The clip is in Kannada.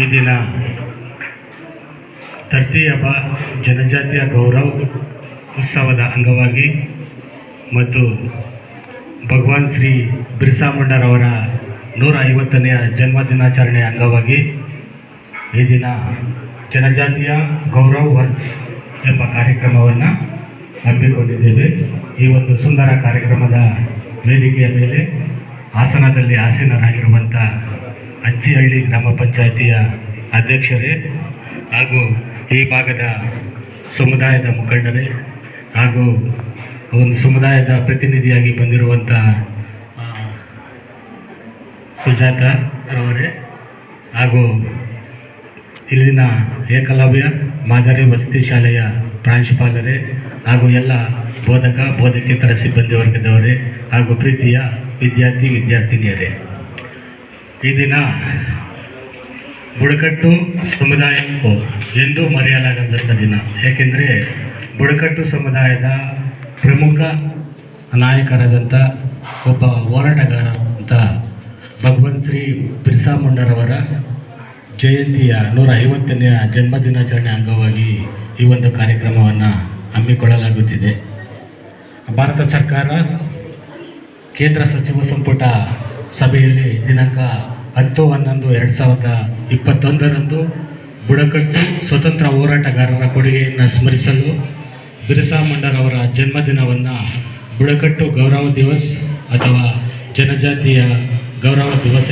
ಈ ದಿನ ಧರ್ತಿ ಹಬ್ಬ ಜನಜಾತಿಯ ಗೌರವ ಉತ್ಸವದ ಅಂಗವಾಗಿ ಮತ್ತು ಭಗವಾನ್ ಶ್ರೀ ಬಿರ್ಸಾ ಮುಂಡಾರವರ 150ನೆಯ ಜನ್ಮದಿನಾಚರಣೆಯ ಅಂಗವಾಗಿ ಈ ದಿನ ಜನಜಾತಿಯ ಗೌರವ ವರ್ಷ ಎಂಬ ಕಾರ್ಯಕ್ರಮವನ್ನು ಹಮ್ಮಿಕೊಂಡಿದ್ದೇವೆ. ಈ ಒಂದು ಸುಂದರ ಕಾರ್ಯಕ್ರಮದ ವೇದಿಕೆಯ ಮೇಲೆ ಹಾಸನದಲ್ಲಿ ಆಸೀನರಾಗಿರುವಂಥ ಅಜ್ಜಿಹಳ್ಳಿ ಗ್ರಾಮ ಪಂಚಾಯಿತಿಯ ಅಧ್ಯಕ್ಷರೇ ಹಾಗೂ ಈ ಭಾಗದ ಸಮುದಾಯದ ಮುಖಂಡರೇ ಹಾಗೂ ಒಂದು ಸಮುದಾಯದ ಪ್ರತಿನಿಧಿಯಾಗಿ ಬಂದಿರುವಂಥ ಸುಜಾತರವರೇ ಹಾಗೂ ಇಲ್ಲಿನ ಏಕಲವ್ಯ ಮಾದರಿ ವಸತಿ ಶಾಲೆಯ ಪ್ರಾಂಶುಪಾಲರೇ ಹಾಗೂ ಎಲ್ಲ ಬೋಧಕೇತರ ಸಿಬ್ಬಂದಿ ವರ್ಗದವರೇ ಹಾಗೂ ಪ್ರೀತಿಯ ವಿದ್ಯಾರ್ಥಿನಿಯರೇ, ಈ ದಿನ ಬುಡಕಟ್ಟು ಸಮುದಾಯಕ್ಕೂ ಎಂದೂ ಮರೆಯಲಾಗದಂಥ ದಿನ. ಏಕೆಂದರೆ ಬುಡಕಟ್ಟು ಸಮುದಾಯದ ಪ್ರಮುಖ ನಾಯಕರಾದಂಥ ಒಬ್ಬ ಹೋರಾಟಗಾರರಂಥ ಭಗವಾನ್ ಶ್ರೀ ಬಿರ್ಸಾ ಮುಂಡಾರವರ ಜಯಂತಿಯ 150ನೆಯ ಜನ್ಮದಿನಾಚರಣೆ ಅಂಗವಾಗಿ ಈ ಒಂದು ಕಾರ್ಯಕ್ರಮವನ್ನು ಹಮ್ಮಿಕೊಳ್ಳಲಾಗುತ್ತಿದೆ. ಭಾರತ ಸರ್ಕಾರ ಕೇಂದ್ರ ಸಚಿವ ಸಂಪುಟ ಸಭೆಯಲ್ಲಿ ದಿನಾಂಕ 10/11/2021 ಬುಡಕಟ್ಟು ಸ್ವತಂತ್ರ ಹೋರಾಟಗಾರರ ಕೊಡುಗೆಯನ್ನು ಸ್ಮರಿಸಲು ಬಿರ್ಸಾ ಮುಂಡಾರವರ ಜನ್ಮದಿನವನ್ನು ಬುಡಕಟ್ಟು ಗೌರವ ದಿವಸ್ ಅಥವಾ ಜನಜಾತಿಯ ಗೌರವ ದಿವಸ